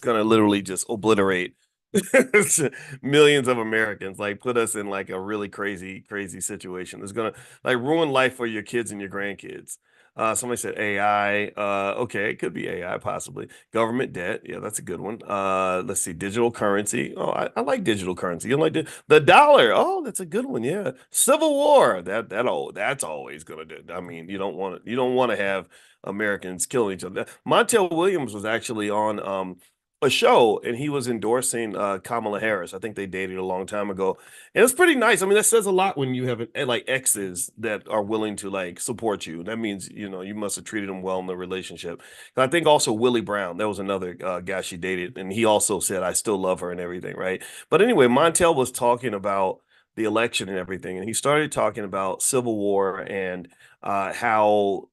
gonna literally just obliterate millions of Americans, like put us in like a really crazy, crazy situation. It's gonna like ruin life for your kids and your grandkids. Somebody said AI. Okay, it could be AI, possibly. Government debt. Yeah, that's a good one. Let's see, digital currency. Oh, I like digital currency. You like the dollar. Oh, that's a good one. Yeah. Civil war. That's always gonna do. I mean, you don't want to have Americans killing each other. Montel Williams was actually on a show and he was endorsing Kamala Harris. I think they dated a long time ago. And it's pretty nice. I mean, that says a lot when you have like exes that are willing to like support you. That means, you must have treated them well in the relationship. And I think also Willie Brown, that was another guy she dated, and he also said, I still love her and everything, right? But anyway, Montel was talking about the election and everything, and he started talking about Civil War and how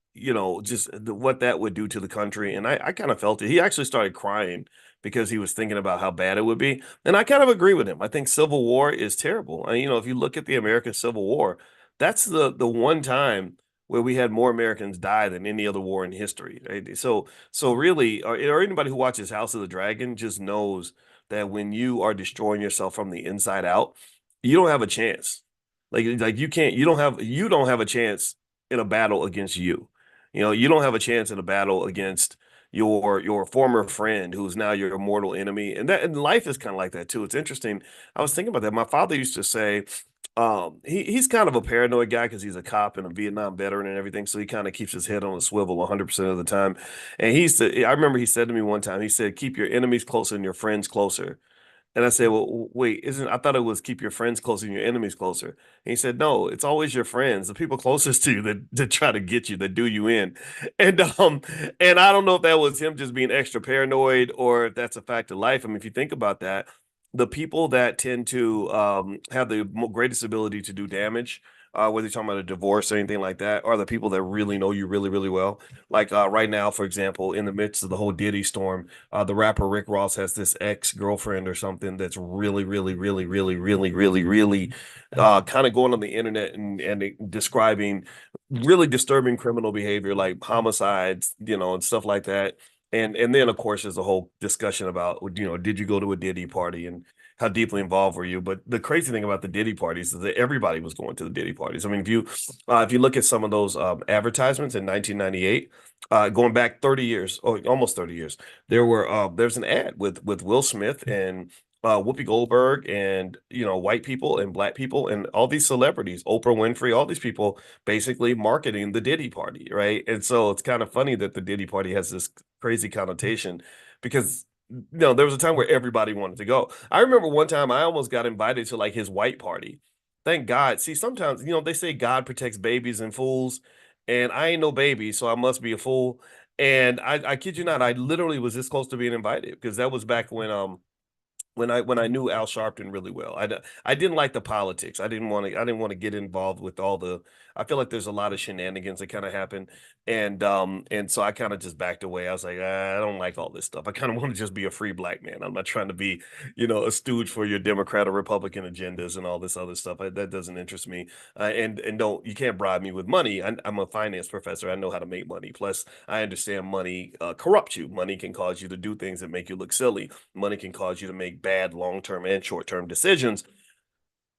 just what that would do to the country. And I kind of felt it. He actually started crying because he was thinking about how bad it would be. And I kind of agree with him. I think Civil War is terrible. And, if you look at the American Civil War, that's the one time where we had more Americans die than any other war in history. Right? So really, or anybody who watches House of the Dragon just knows that when you are destroying yourself from the inside out, you don't have a chance. Like you don't have a chance in a battle against you. You don't have a chance in a battle against your former friend who's now your mortal enemy. And life is kind of like that too. It's interesting. I was thinking about that. My father used to say, he's kind of a paranoid guy because he's a cop and a Vietnam veteran and everything. So he kind of keeps his head on a swivel 100% of the time. And I remember he said to me one time, he said, keep your enemies closer and your friends closer. And I said, well, wait, I thought it was keep your friends closer and your enemies closer. And he said, no, it's always your friends, the people closest to you that try to get you, that do you in. And I don't know if that was him just being extra paranoid or if that's a fact of life. I mean, if you think about that, the people that tend to have the greatest ability to do damage, whether you're talking about a divorce or anything like that, are the people that really know you really, really well. Like right now, for example, in the midst of the whole Diddy storm, the rapper Rick Ross has this ex-girlfriend or something that's really, really, really, really, really, really, really kind of going on the internet and describing really disturbing criminal behavior like homicides, and stuff like that. And then of course there's a whole discussion about, did you go to a Diddy party and how deeply involved were you? But the crazy thing about the Diddy parties is that everybody was going to the Diddy parties. I mean, if you look at some of those advertisements in 1998, going back 30 years, or almost 30 years, there's an ad with Will Smith and Whoopi Goldberg and white people and black people and all these celebrities, Oprah Winfrey, all these people basically marketing the Diddy party, right? And so it's kind of funny that the Diddy party has this crazy connotation because there was a time where everybody wanted to go. I remember one time I almost got invited to like his white party. Thank God. See, sometimes they say God protects babies and fools, and I ain't no baby, so I must be a fool. And I kid you not, I literally was this close to being invited because that was back when I knew Al Sharpton really well. I didn't like the politics. I didn't want to get involved with all the. I feel like there's a lot of shenanigans that kind of happen, and so I kind of just backed away. I was like, I don't like all this stuff. I kind of want to just be a free black man. I'm not trying to be, a stooge for your Democrat or Republican agendas and all this other stuff. That doesn't interest me. And don't you can't bribe me with money. I'm a finance professor. I know how to make money. Plus, I understand money corrupts you. Money can cause you to do things that make you look silly. Money can cause you to make bad long-term and short-term decisions.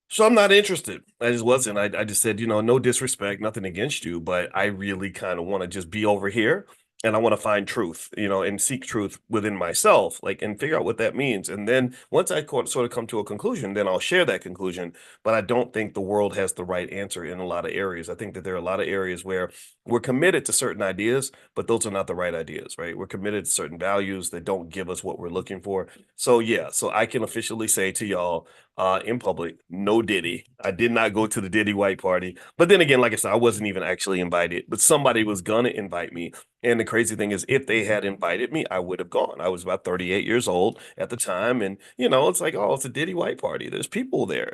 So I'm not interested. I just wasn't. I just said, no disrespect, nothing against you, but I really kind of want to just be over here and I want to find truth, and seek truth within myself, like, and figure out what that means. And then once I sort of come to a conclusion, then I'll share that conclusion. But I don't think the world has the right answer in a lot of areas. I think that there are a lot of areas where we're committed to certain ideas, but those are not the right ideas, right? We're committed to certain values that don't give us what we're looking for. So yeah, so I can officially say to y'all, in public. No Diddy. I did not go to the Diddy white party. But then again, like I said, I wasn't even actually invited, but somebody was gonna invite me. And the crazy thing is, if they had invited me, I would have gone. I was about 38 years old at the time. And, it's like, oh, it's a Diddy white party. There's people there,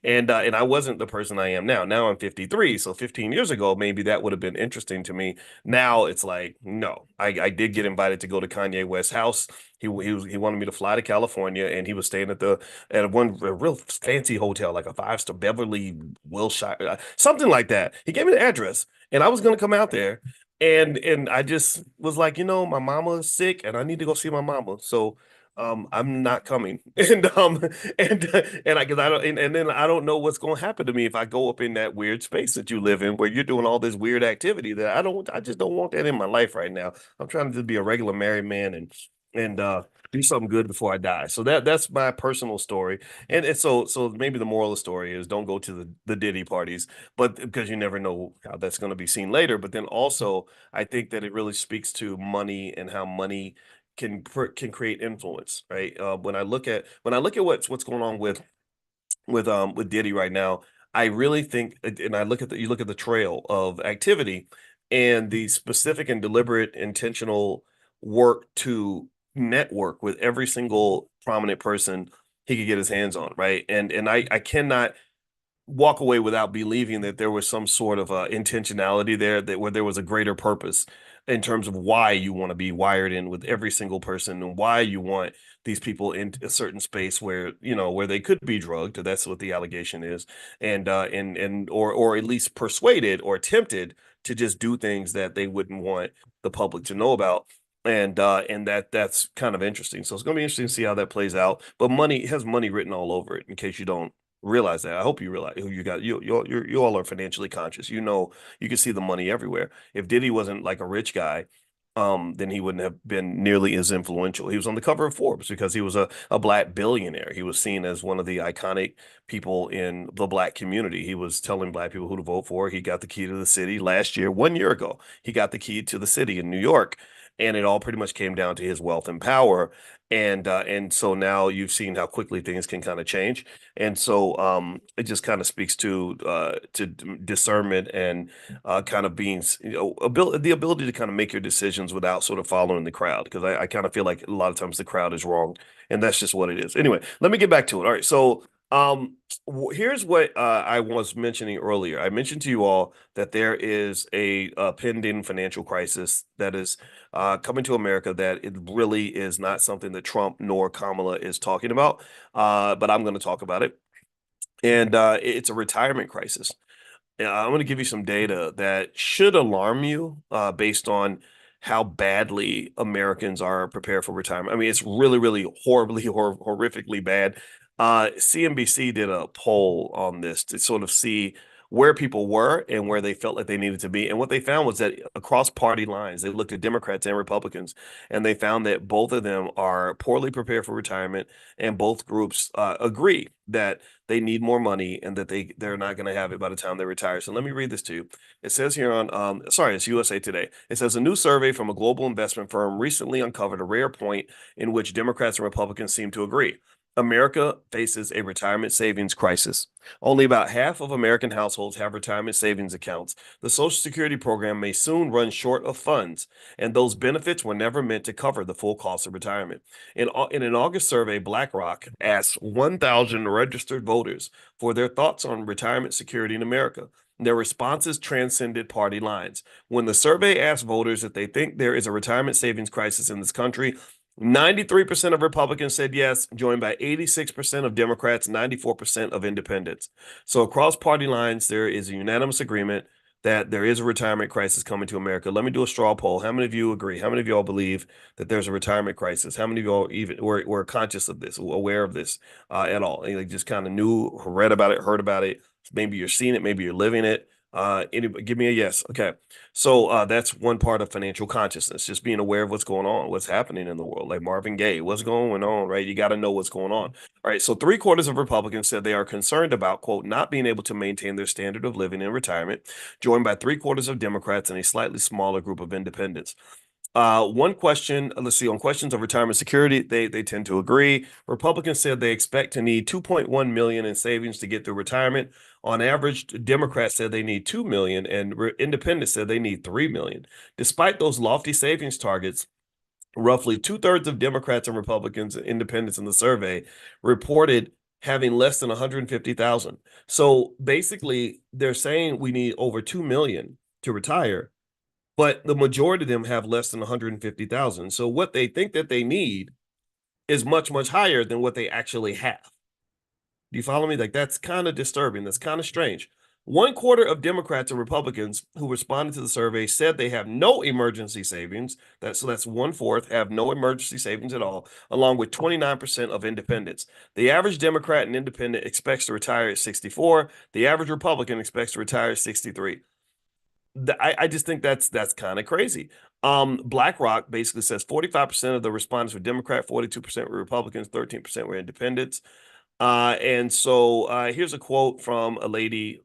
and I wasn't the person I am now. Now I'm 53. So 15 years ago, maybe that would have been interesting to me. Now it's like, no, I did get invited to go to Kanye West's house. He wanted me to fly to California, and he was staying at a real fancy hotel, like a five-star Beverly Wilshire, something like that. He gave me the address, and I was gonna come out there, and I just was like, my mama is sick, and I need to go see my mama. So I'm not coming. And I, cause I don't, and then I don't know what's going to happen to me if I go up in that weird space that you live in where you're doing all this weird activity that I just don't want that in my life right now. I'm trying to just be a regular married man and do something good before I die. So that's my personal story. And so maybe the moral of the story is don't go to the Diddy parties, but because you never know how that's going to be seen later. But then also I think that it really speaks to money and how money can create influence, right? When I look at what's going on with Diddy right now, I really think, and I look at you look at the trail of activity and the specific and deliberate intentional work to network with every single prominent person he could get his hands on, right? And I cannot walk away without believing that there was some sort of intentionality there, that where there was a greater purpose in terms of why you want to be wired in with every single person and why you want these people in a certain space where where they could be drugged. That's what the allegation is, and or at least persuaded or tempted to just do things that they wouldn't want the public to know about. And that's kind of interesting. So it's going to be interesting to see how that plays out. But money has money written all over it. In case you don't realize that, I hope you realize who you got. You all are financially conscious. You can see the money everywhere. If Diddy wasn't like a rich guy, then he wouldn't have been nearly as influential. He was on the cover of Forbes because he was a black billionaire. He was seen as one of the iconic people in the black community. He was telling black people who to vote for. He got the key to the city last year, 1 year ago. He got the key to the city in New York, and it all pretty much came down to his wealth and power. And so now you've seen how quickly things can kind of change. And so it just kind of speaks to discernment and kind of being, the ability to kind of make your decisions without sort of following the crowd. Because I kind of feel like a lot of times the crowd is wrong, and that's just what it is. Anyway, let me get back to it. All right, so here's what I was mentioning earlier. I mentioned to you all that there is a pending financial crisis that is coming to America, that it really is not something that Trump nor Kamala is talking about, but I'm going to talk about it. And it's a retirement crisis. I'm going to give you some data that should alarm you based on how badly Americans are prepared for retirement. I mean, it's really, really horribly, horrifically bad. CNBC did a poll on this to sort of see where people were and where they felt like they needed to be. And what they found was that across party lines, they looked at Democrats and Republicans, and they found that both of them are poorly prepared for retirement, and both groups agree that they need more money and that they're not going to have it by the time they retire. So let me read this to you. It says here on it's USA Today. It says a new survey from a global investment firm recently uncovered a rare point in which Democrats and Republicans seem to agree. America faces a retirement savings crisis. Only about half of American households have retirement savings accounts. The Social Security program may soon run short of funds, and those benefits were never meant to cover the full cost of retirement. In an August survey, BlackRock asked 1,000 registered voters for their thoughts on retirement security in America. Their responses transcended party lines. When the survey asked voters if they think there is a retirement savings crisis in this country, 93% of Republicans said yes, joined by 86% of Democrats, 94% of independents. So across party lines, there is a unanimous agreement that there is a retirement crisis coming to America. Let me do a straw poll. How many of you agree? How many of y'all believe that there's a retirement crisis? How many of y'all even were conscious of this, aware of this at all? And, like, just kind of knew, read about it, heard about it. Maybe you're seeing it, maybe you're living it. Anybody, give me a yes. Okay. So that's one part of financial consciousness, just being aware of what's going on, what's happening in the world. Like Marvin Gaye, what's going on, right? You got to know what's going on. All right. So 3/4 of Republicans said they are concerned about, quote, not being able to maintain their standard of living in retirement, joined by 3/4 of Democrats and a slightly smaller group of independents. One question, let's see, on questions of retirement security, they tend to agree. Republicans said they expect to need 2.1 million in savings to get through retirement. On average, Democrats said they need 2 million, and independents said they need 3 million. Despite those lofty savings targets, roughly 2/3 of Democrats and Republicans and independents in the survey reported having less than 150,000. So basically, they're saying we need over 2 million to retire, but the majority of them have less than 150,000. So what they think that they need is much, much higher than what they actually have. Do you follow me? Like, that's kind of disturbing. That's kind of strange. One quarter of Democrats and Republicans who responded to the survey said they have no emergency savings. That's one fourth have no emergency savings at all, along with 29% of independents. The average Democrat and independent expects to retire at 64. The average Republican expects to retire at 63. I just think that's kind of crazy. BlackRock basically says 45% of the respondents were Democrat, 42% were Republicans, 13% were independents. And so here's a quote from a lady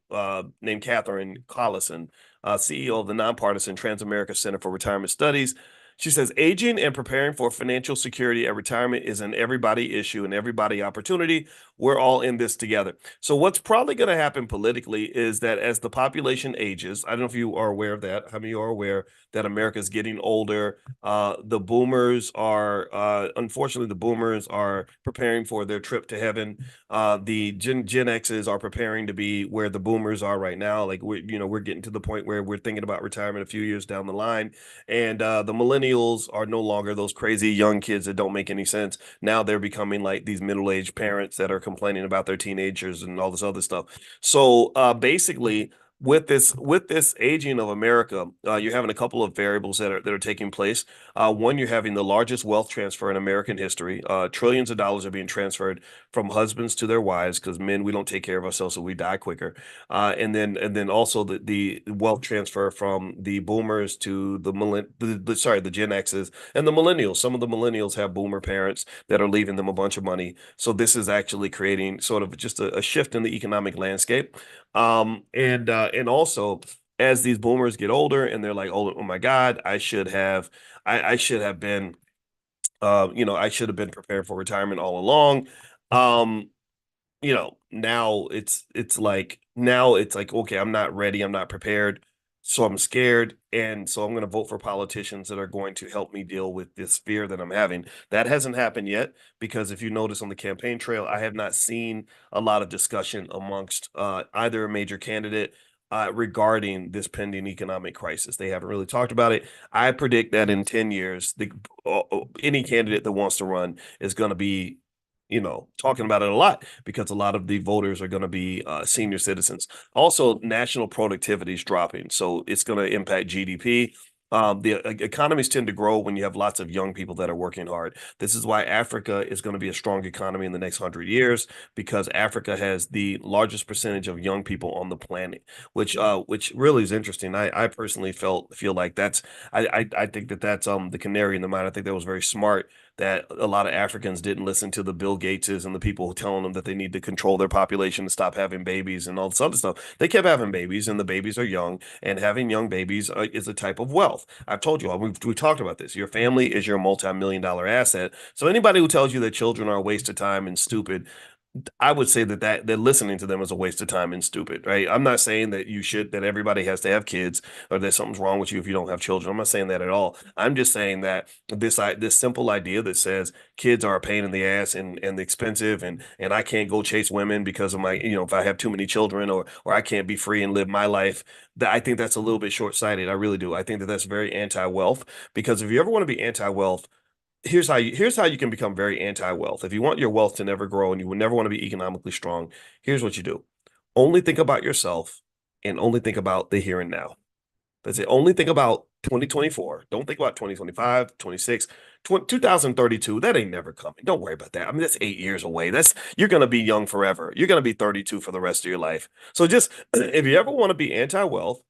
named Catherine Collison, CEO of the nonpartisan Transamerica Center for Retirement Studies. She says, aging and preparing for financial security at retirement is an everybody issue and everybody opportunity. We're all in this together. So what's probably going to happen politically is that as the population ages, I don't know if you are aware of that. How many of you are aware that America is getting older? The boomers are, unfortunately, the boomers are preparing for their trip to heaven. The Gen X's are preparing to be where the boomers are right now. Like we're getting to the point where we're thinking about retirement a few years down the line, and the millennials are no longer those crazy young kids that don't make any sense. Now they're becoming like these middle-aged parents that are complaining about their teenagers and all this other stuff. So basically, with this aging of America, you're having a couple of variables that are taking place. One, you're having the largest wealth transfer in American history. Trillions of dollars are being transferred from husbands to their wives because men, we don't take care of ourselves, so we die quicker. And then also the wealth transfer from the boomers to the Gen X's and the millennials. Some of the millennials have boomer parents that are leaving them a bunch of money. So this is actually creating sort of just a shift in the economic landscape. And also as these boomers get older and they're like, oh my God, I should have been I should have been prepared for retirement all along. Um, now it's like, okay, I'm not ready, I'm not prepared, so I'm scared, and so I'm going to vote for politicians that are going to help me deal with this fear that I'm having. That hasn't happened yet because if you notice on the campaign trail, I have not seen a lot of discussion amongst either a major candidate regarding this pending economic crisis. They haven't really talked about it. I predict that in 10 years, any candidate that wants to run is going to be talking about it a lot because a lot of the voters are going to be senior citizens. Also, national productivity is dropping, so it's going to impact GDP. The economies tend to grow when you have lots of young people that are working hard. This is why Africa is going to be a strong economy in the next 100 years because Africa has the largest percentage of young people on the planet, which really is interesting. I personally feel like I think that's the canary in the mine. I think that was very smart that a lot of Africans didn't listen to the Bill Gateses and the people telling them that they need to control their population and stop having babies and all this other stuff. They kept having babies, and the babies are young, and having young babies is a type of wealth. I've told you all, we talked about this. Your family is your multi-million dollar asset. So anybody who tells you that children are a waste of time and stupid, I would say that listening to them is a waste of time and stupid, right? I'm not saying that everybody has to have kids or that something's wrong with you if you don't have children. I'm not saying that at all. I'm just saying that this simple idea that says kids are a pain in the ass and expensive and I can't go chase women because of my, if I have too many children or I can't be free and live my life, that I think that's a little bit short-sighted. I really do. I think that that's very anti-wealth because if you ever want to be anti-wealth, here's how you can become very anti-wealth. If you want your wealth to never grow and you would never want to be economically strong, here's what you do. Only think about yourself and only think about the here and now. That's it. Only think about 2024. Don't think about 2025, 26, 2032. That ain't never coming. Don't worry about that. I mean, that's 8 years away. You're going to be young forever. You're going to be 32 for the rest of your life. So just if you ever want to be anti-wealth,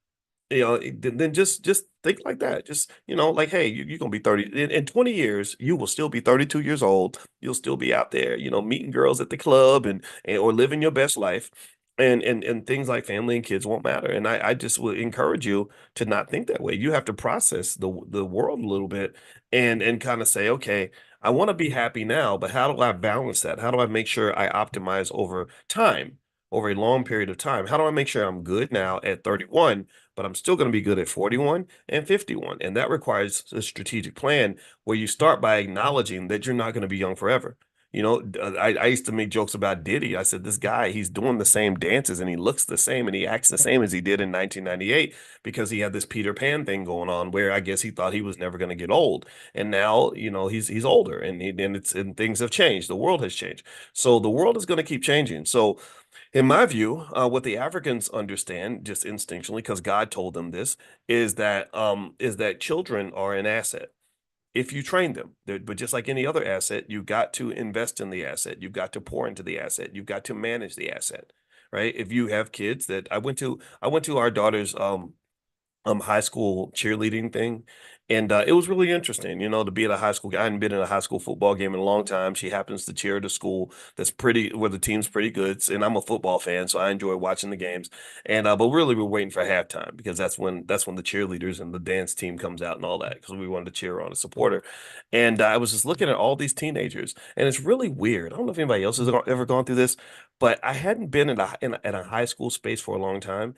then just think like that. Just, like, hey, you're gonna be 30 in 20 years, you will still be 32 years old. You'll still be out there, meeting girls at the club and or living your best life. And things like family and kids won't matter. And I just would encourage you to not think that way. You have to process the world a little bit and kind of say, okay, I want to be happy now, but how do I balance that? How do I make sure I optimize over time, over a long period of time? How do I make sure I'm good now at 31, but I'm still going to be good at 41 and 51? And that requires a strategic plan where you start by acknowledging that you're not going to be young forever. I used to make jokes about Diddy. I said, this guy, he's doing the same dances and he looks the same and he acts the same as he did in 1998 because he had this Peter Pan thing going on where I guess he thought he was never going to get old. And now, he's older and things have changed. The world has changed. So the world is going to keep changing. So in my view, what the Africans understand just instinctually, because God told them this, is that children are an asset if you train them. But just like any other asset, you've got to invest in the asset. You've got to pour into the asset. You've got to manage the asset, right? If you have kids that I went to our daughter's high school cheerleading thing. And it was really interesting, to be at a high school. I hadn't been in a high school football game in a long time. She happens to cheer at a school where the team's pretty good. And I'm a football fan, so I enjoy watching the games. And but really we're waiting for halftime because that's when the cheerleaders and the dance team comes out and all that because we wanted to cheer on a supporter. And I was just looking at all these teenagers, and it's really weird. I don't know if anybody else has ever gone through this, but I hadn't been in a high school space for a long time.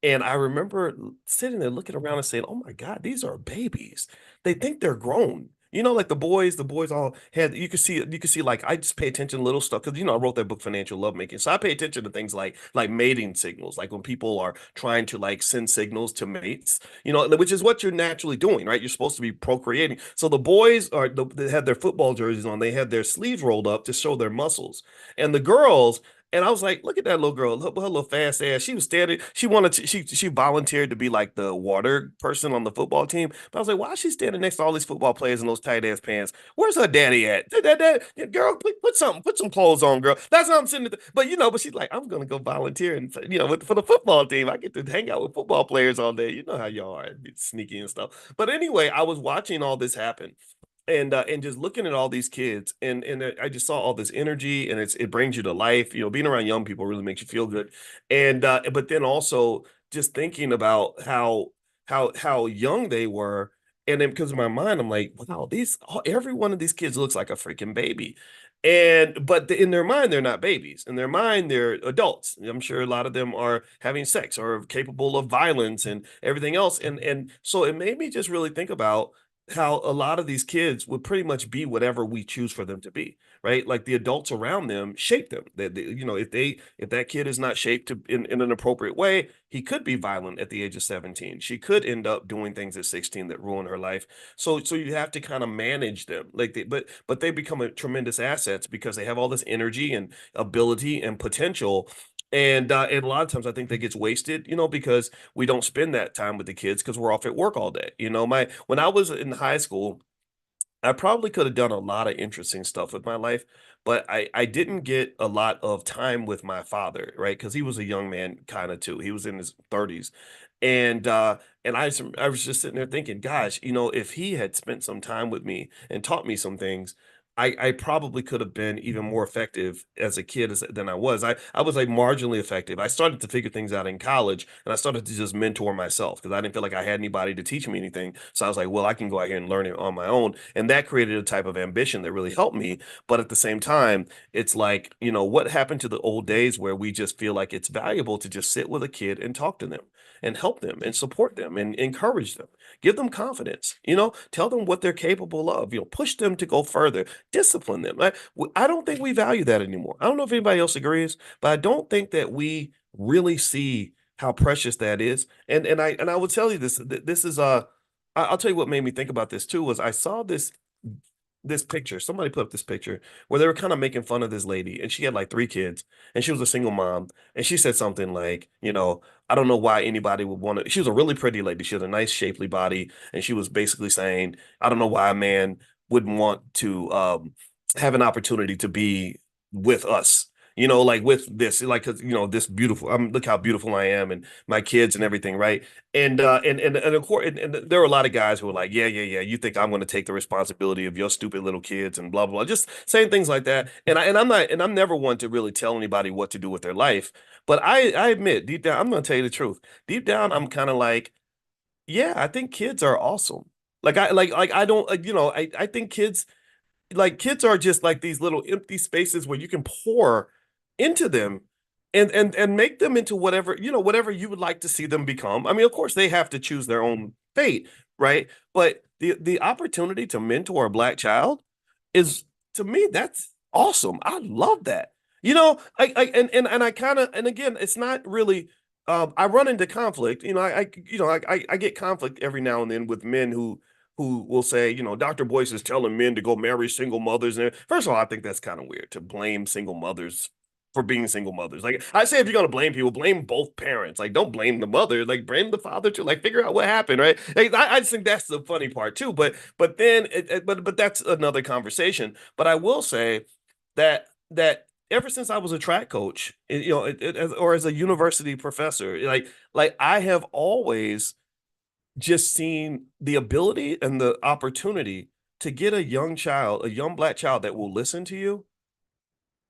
And I remember sitting there looking around and saying, "Oh my God, these are babies. They think they're grown." Like the boys all had you could see like I just pay attention to little stuff because I wrote that book Financial Lovemaking. So I pay attention to things like mating signals, like when people are trying to like send signals to mates, which is what you're naturally doing, right? You're supposed to be procreating. So the boys they had their football jerseys on, they had their sleeves rolled up to show their muscles. And the girls and I was like, look at that little girl, her little fast ass. She was standing. She wanted to, she volunteered to be like the water person on the football team. But I was like, why is she standing next to all these football players in those tight ass pants? Where's her daddy at? Girl, put some clothes on, girl. That's how I'm sitting. But she's like, I'm gonna go volunteer and for the football team. I get to hang out with football players all day. You know how y'all are, sneaky and stuff. But anyway, I was watching all this happen and just looking at all these kids and I just saw all this energy and it brings you to life. Being around young people really makes you feel good. And but then also just thinking about how young they were. And then because in my mind, I'm like, wow, every one of these kids looks like a freaking baby. But in their mind, they're not babies. In their mind, they're adults. I'm sure a lot of them are having sex or capable of violence and everything else. And so it made me just really think about how a lot of these kids would pretty much be whatever we choose for them to be, right? Like the adults around them shape them. If that kid is not shaped in an appropriate way, he could be violent at the age of 17. She could end up doing things at 16 that ruin her life. So you have to kind of manage them. But they become a tremendous assets because they have all this energy and ability and potential. And a lot of times I think that gets wasted, because we don't spend that time with the kids because we're off at work all day. When I was in high school, I probably could have done a lot of interesting stuff with my life, but I didn't get a lot of time with my father, right? Because he was a young man kind of too. He was in his 30s. And I was just sitting there thinking, gosh, if he had spent some time with me and taught me some things, I probably could have been even more effective as a kid than I was. I was like marginally effective. I started to figure things out in college and I started to just mentor myself because I didn't feel like I had anybody to teach me anything. So I was like, well, I can go out here and learn it on my own. And that created a type of ambition that really helped me. But at the same time, it's like, what happened to the old days where we just feel like it's valuable to just sit with a kid and talk to them and help them and support them and encourage them, give them confidence, tell them what they're capable of, push them to go further, discipline them. I don't think we value that anymore. I don't know if anybody else agrees, but I don't think that we really see how precious that is. And I will tell you this. This is I'll tell you what made me think about this too was I saw this picture. Somebody put up this picture where they were kind of making fun of this lady, and she had like three kids, and she was a single mom, and she said something like, I don't know why anybody would want to. She was a really pretty lady. She had a nice, shapely body, and she was basically saying, I don't know why a man wouldn't want to have an opportunity to be with us. Like with this, like, 'cause, this beautiful. Look how beautiful I am, and my kids and everything, right? And of course, and there were a lot of guys who were like, yeah, yeah, yeah. You think I'm going to take the responsibility of your stupid little kids and blah blah blah, just saying things like that. And I'm never one to really tell anybody what to do with their life. But I admit deep down, I'm going to tell you the truth. Deep down, I'm kind of like, yeah, I think kids are awesome. Like I don't I think kids are just like these little empty spaces where you can pour into them and make them into whatever you would like to see them become. I mean, of course, they have to choose their own fate, right? But the opportunity to mentor a black child is, to me, Awesome. I love that. And I kind of, and again, it's not really, I run into conflict. I get conflict every now and then with men who will say, Dr. Boyce is telling men to go marry single mothers. And first of all, I think that's kind of weird to blame single mothers for being single mothers. Like I say, if you're gonna blame people, blame both parents. Like don't blame the mother. Like blame the father too. Like figure out what happened, right? Like, I just think that's the funny part too. But that's another conversation. But I will say that ever since I was a track coach, or as a university professor, like I have always just seen the ability and the opportunity to get a young child, a young black child that will listen to you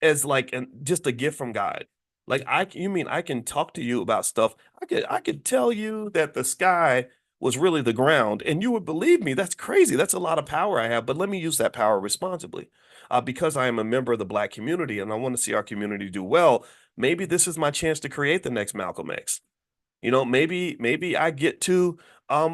as like just a gift from God. Like you mean I can talk to you about stuff. I could tell you that the sky was really the ground, and you would believe me. That's crazy. That's a lot of power I have. But let me use that power responsibly, because I am a member of the black community, and I want to see our community do well. Maybe this is my chance to create the next Malcolm X. Maybe I get to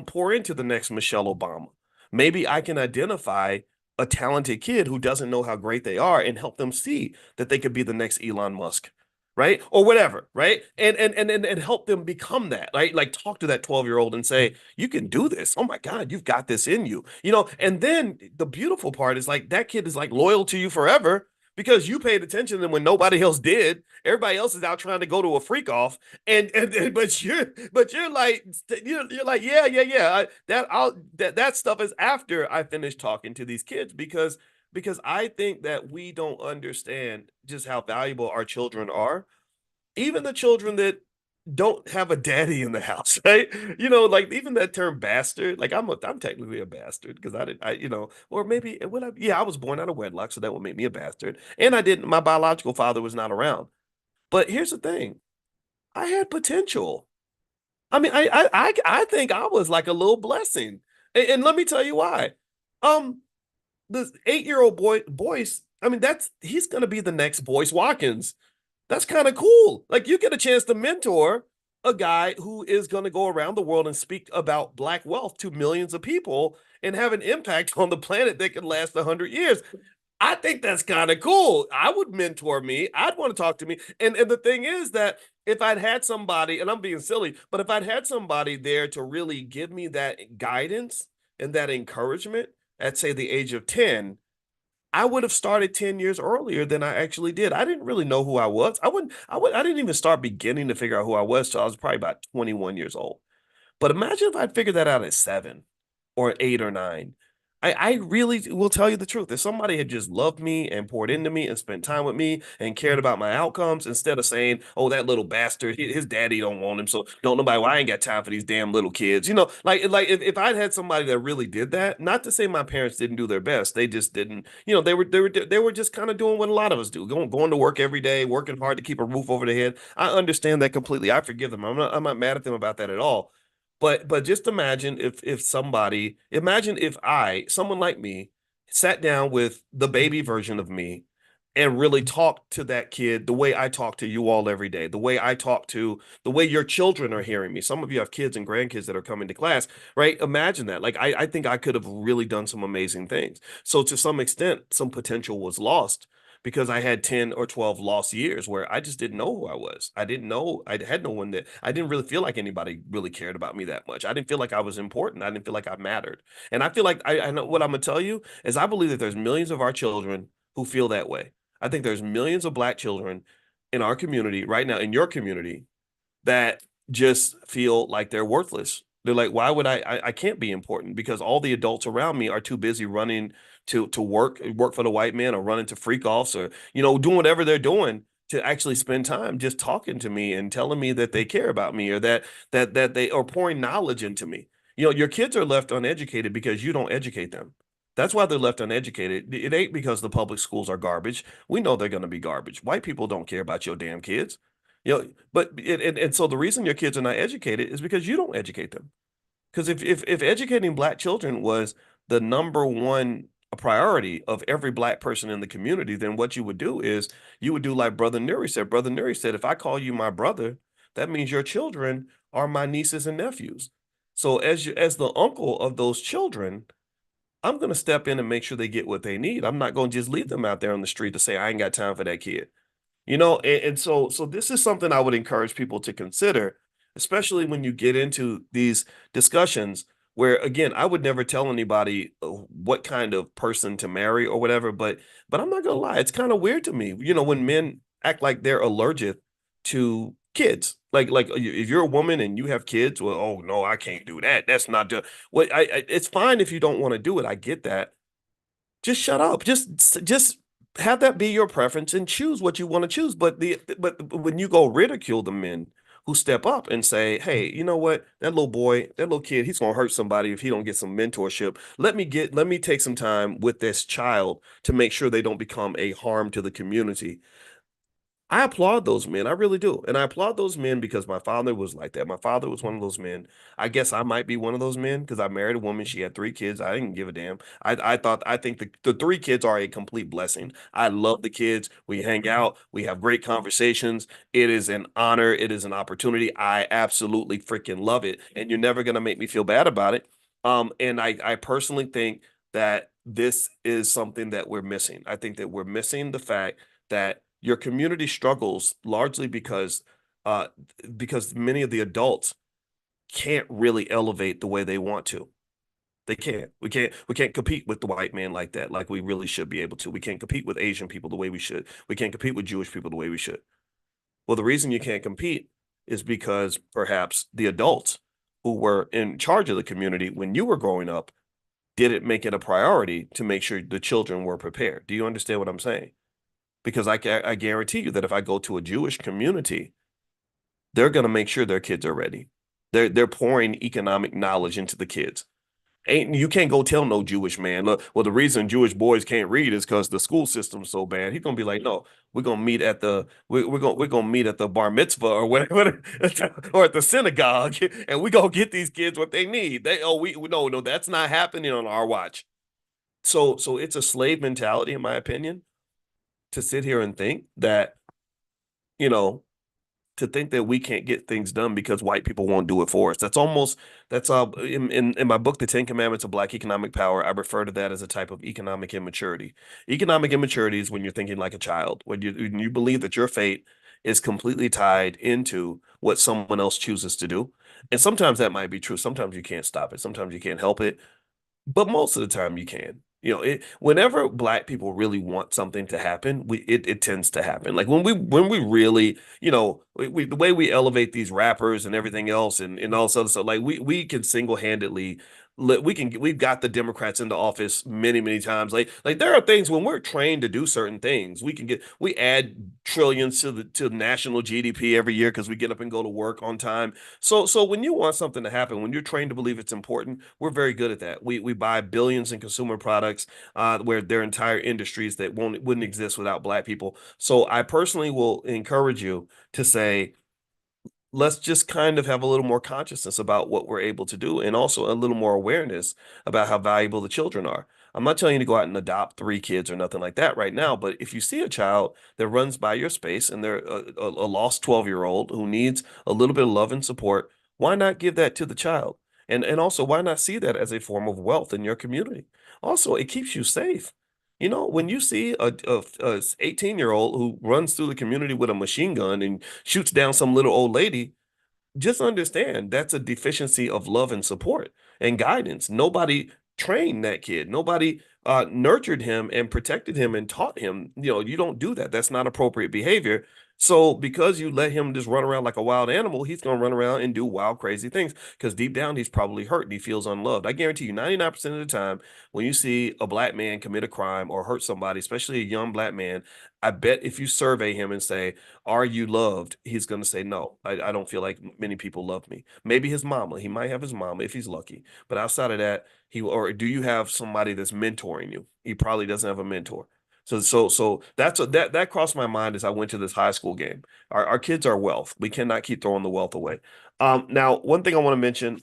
pour into the next Michelle Obama. Maybe I can identify a talented kid who doesn't know how great they are and help them see that they could be the next Elon Musk, right? Or whatever, right? And help them become that, right? Like talk to that 12-year-old and say, you can do this. Oh my God, you've got this in you. And then the beautiful part is like that kid is like loyal to you forever because you paid attention to them when nobody else did. Everybody else is out trying to go to a freak off, and but you're like you're like yeah. That stuff is after I finish talking to these kids because I think that we don't understand just how valuable our children are, even the children that don't have a daddy in the house, right? Like even that term bastard, like I'm technically a bastard because I didn't, or maybe I was born out of wedlock, so that would make me a bastard. And I didn't, my biological father was not around. But here's the thing, I had potential. I mean, I think I was like a little blessing, and let me tell you why. Um, the 8-year-old boy Boyce, I mean, he's gonna be the next Boyce Watkins. That's kind of cool. Like you get a chance to mentor a guy who is going to go around the world and speak about black wealth to millions of people and have an impact on the planet that can last 100 years. I think that's kind of cool. I would mentor me. I'd want to talk to me. And the thing is that if I'd had somebody, and I'm being silly, but if I'd had somebody there to really give me that guidance and that encouragement at say the age of 10, I would have started 10 years earlier than I actually did. I didn't really know who I was. I didn't even start beginning to figure out who I was till I was probably about 21 years old. But imagine if I'd figured that out at 7 or 8 or 9. I really will tell you the truth. If somebody had just loved me and poured into me and spent time with me and cared about my outcomes instead of saying, "Oh, that little bastard, his daddy don't want him, so don't nobody. Well, I ain't got time for these damn little kids." Like if I'd had somebody that really did that, not to say my parents didn't do their best, they just didn't. They were just kind of doing what a lot of us do, going to work every day, working hard to keep a roof over their head. I understand that completely. I forgive them. I'm not mad at them about that at all. But just imagine imagine if someone like me, sat down with the baby version of me and really talked to that kid the way I talk to you all every day, the way your children are hearing me. Some of you have kids and grandkids that are coming to class, right? Imagine that. Like I think I could have really done some amazing things. So to some extent, some potential was lost because I had 10 or 12 lost years where I just didn't know who I was. I didn't know, I had no one that I didn't really feel like anybody really cared about me that much. I didn't feel like I was important. I didn't feel like I mattered. And I feel like I know what I'm gonna tell you is I believe that there's millions of our children who feel that way. I think there's millions of black children in our community right now, in your community, that just feel like they're worthless. They're like, why would I can't be important because all the adults around me are too busy running to work for the white man or running to freak offs or, doing whatever they're doing to actually spend time just talking to me and telling me that they care about me or that they are pouring knowledge into me. Your kids are left uneducated because you don't educate them. That's why they're left uneducated. It ain't because the public schools are garbage. We know they're going to be garbage. White people don't care about your damn kids. And so the reason your kids are not educated is because you don't educate them. Because if educating black children was the number one priority of every black person in the community, then what you would do is you would do like Brother Nuri said. Brother Nuri said, if I call you my brother, that means your children are my nieces and nephews. So as the uncle of those children, I'm going to step in and make sure they get what they need. I'm not going to just leave them out there on the street to say, I ain't got time for that kid. And so this is something I would encourage people to consider, especially when you get into these discussions where, again, I would never tell anybody what kind of person to marry or whatever, but I'm not gonna lie, it's kind of weird to me, when men act like they're allergic to kids. Like if you're a woman and you have kids, well, oh no, I can't do that. That's not the what it's fine if you don't want to do it. I get that. Just shut up. Just have that be your preference and choose what you want to choose. But when you go ridicule the men who step up and say, "Hey, you know what? That little boy, that little kid, he's gonna hurt somebody if he don't get some mentorship. Let me take some time with this child to make sure they don't become a harm to the community." I applaud those men. I really do. And I applaud those men because my father was like that. My father was one of those men. I guess I might be one of those men because I married a woman. She had three kids. I didn't give a damn. I think the three kids are a complete blessing. I love the kids. We hang out. We have great conversations. It is an honor. It is an opportunity. I absolutely freaking love it. And you're never gonna make me feel bad about it. And I personally think that this is something that we're missing. I think that we're missing the fact that your community struggles largely uh because many of the adults can't really elevate the way they want to. They can't. We can't compete with the white man like that, like we really should be able to. We can't compete with Asian people the way we should. We can't compete with Jewish people the way we should. Well, the reason you can't compete is because perhaps the adults who were in charge of the community when you were growing up didn't make it a priority to make sure the children were prepared. Do you understand what I'm saying? Because I guarantee you that if I go to a Jewish community, they're going to make sure their kids are ready. They're pouring economic knowledge into the kids. Ain't you can't go tell no Jewish man, look, well, the reason Jewish boys can't read is because the school system's so bad. He's gonna be like, no, we're gonna meet at the bar mitzvah or whatever, or at the synagogue, and we're gonna get these kids what they need. We no, that's not happening on our watch. So it's a slave mentality, in my opinion, to sit here and think that, you know, to think that we can't get things done because white people won't do it for us. That's in my book, The Ten Commandments of Black Economic Power, I refer to that as a type of economic immaturity. Economic immaturity is when you're thinking like a child, when you believe that your fate is completely tied into what someone else chooses to do. And sometimes that might be true. Sometimes you can't stop it. Sometimes you can't help it, but most of the time you can. Whenever black people really want something to happen, it tends to happen. Like when we really, the way we elevate these rappers and everything else and all this other stuff, like we can single-handedly we've got the Democrats into office many, many times. Like there are things when we're trained to do certain things, we add trillions to national GDP every year because we get up and go to work on time. So when you want something to happen, when you're trained to believe it's important, we're very good at that. We buy billions in consumer products, where there are entire industries that wouldn't exist without black people. So I personally will encourage you to say, let's just kind of have a little more consciousness about what we're able to do and also a little more awareness about how valuable the children are. I'm not telling you to go out and adopt three kids or nothing like that right now, but if you see a child that runs by your space and they're a lost 12-year-old who needs a little bit of love and support, why not give that to the child? And also, why not see that as a form of wealth in your community? Also, it keeps you safe. When you see a 18-year-old who runs through the community with a machine gun and shoots down some little old lady, just understand that's a deficiency of love and support and guidance. Nobody trained that kid. Nobody nurtured him and protected him and taught him, you don't do that. That's not appropriate behavior. So because you let him just run around like a wild animal, he's going to run around and do wild, crazy things because deep down he's probably hurt and he feels unloved. I guarantee you 99% of the time when you see a black man commit a crime or hurt somebody, especially a young black man, I bet if you survey him and say, are you loved? He's going to say, no, I don't feel like many people love me. Maybe his mama, he might have his mama if he's lucky. But outside of that, or do you have somebody that's mentoring you? He probably doesn't have a mentor. So that crossed my mind as I went to this high school game. Our kids are wealth. We cannot keep throwing the wealth away. Now, one thing I want to mention,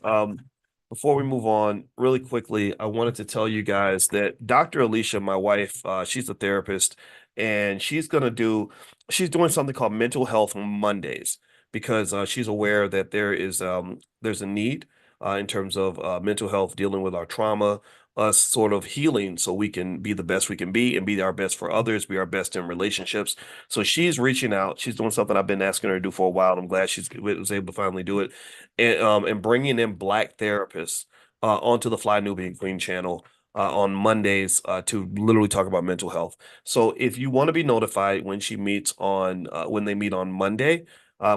before we move on really quickly, I wanted to tell you guys that Dr. Alicia, my wife, she's a therapist, and she's doing something called Mental Health Mondays because she's aware that there's a need in terms of mental health, dealing with our trauma. us sort of healing so we can be the best we can be and be our best for others, be our best in relationships. So she's reaching out. She's doing something I've been asking her to do for a while. I'm glad she was able to finally do it, and bringing in Black therapists onto the Fly Nubian Queen channel on Mondays to literally talk about mental health. So if you want to be notified when she meets on when they meet on Monday,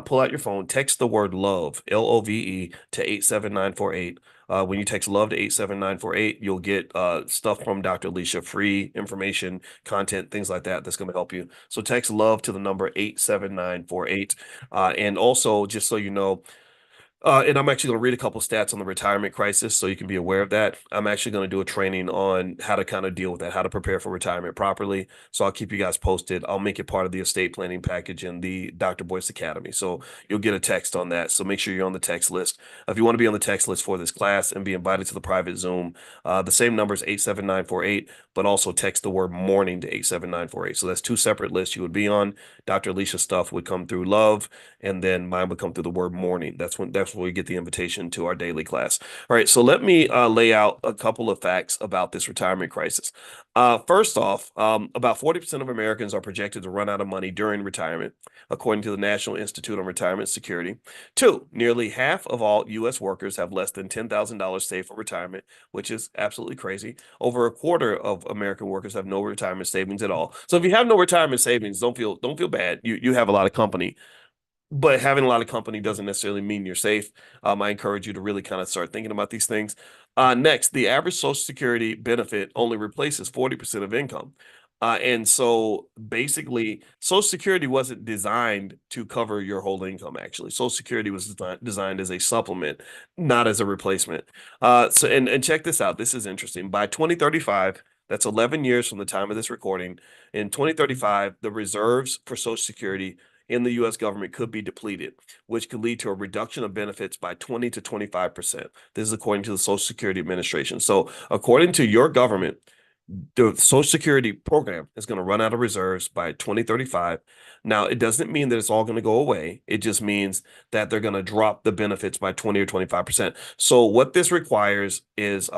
pull out your phone, text the word love, LOVE, to 87948. When you text love to 87948, you'll get stuff from Dr. Alicia, free information, content, things like that that's going to help you. So text love to the number 87948. And also, just so you know, and I'm actually going to read a couple stats on the retirement crisis so you can be aware of that. I'm actually going to do a training on how to kind of deal with that, how to prepare for retirement properly. So I'll keep you guys posted. I'll make it part of the estate planning package in the Dr. Boyce Academy. So you'll get a text on that. So make sure you're on the text list. If you want to be on the text list for this class and be invited to the private Zoom, the same number is 87948, but also text the word morning to 87948. So that's two separate lists you would be on. Dr. Alicia's stuff would come through love, and then mine would come through the word morning. That's when we get the invitation to our daily class. All right, so let me lay out a couple of facts about this retirement crisis. First off, about 40% of Americans are projected to run out of money during retirement, according to the National Institute on Retirement Security. Two, nearly half of all U.S. workers have less than $10,000 saved for retirement, which is absolutely crazy. Over a quarter of American workers have no retirement savings at all. So if you have no retirement savings, don't feel bad. You have a lot of company, but having a lot of company doesn't necessarily mean you're safe. I encourage you to really kind of start thinking about these things. Next, the average Social Security benefit only replaces 40% of income. And so basically, Social Security wasn't designed to cover your whole income, actually. Social Security was designed as a supplement, not as a replacement. And check this out. This is interesting. By 2035, that's 11 years from the time of this recording. In 2035, the reserves for Social Security in the US government could be depleted, which could lead to a reduction of benefits by 20 to 25%. This is according to the Social Security Administration. So, according to your government, the Social Security program is going to run out of reserves by 2035. Now, it doesn't mean that it's all going to go away. It just means that they're going to drop the benefits by 20 or 25%. So, what this requires is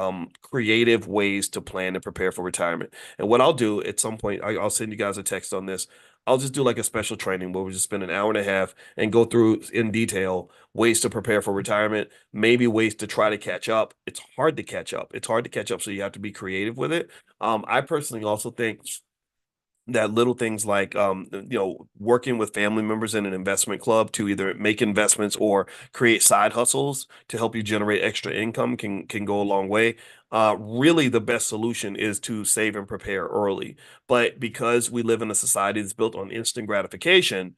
creative ways to plan and prepare for retirement. And what I'll do at some point, I'll send you guys a text on this. I'll just do like a special training where we just spend an hour and a half and go through in detail ways to prepare for retirement, maybe ways to try to catch up. It's hard to catch up. It's hard to catch up, so you have to be creative with it. I personally also think that little things like working with family members in an investment club to either make investments or create side hustles to help you generate extra income can go a long way. Really, the best solution is to save and prepare early. But because we live in a society that's built on instant gratification,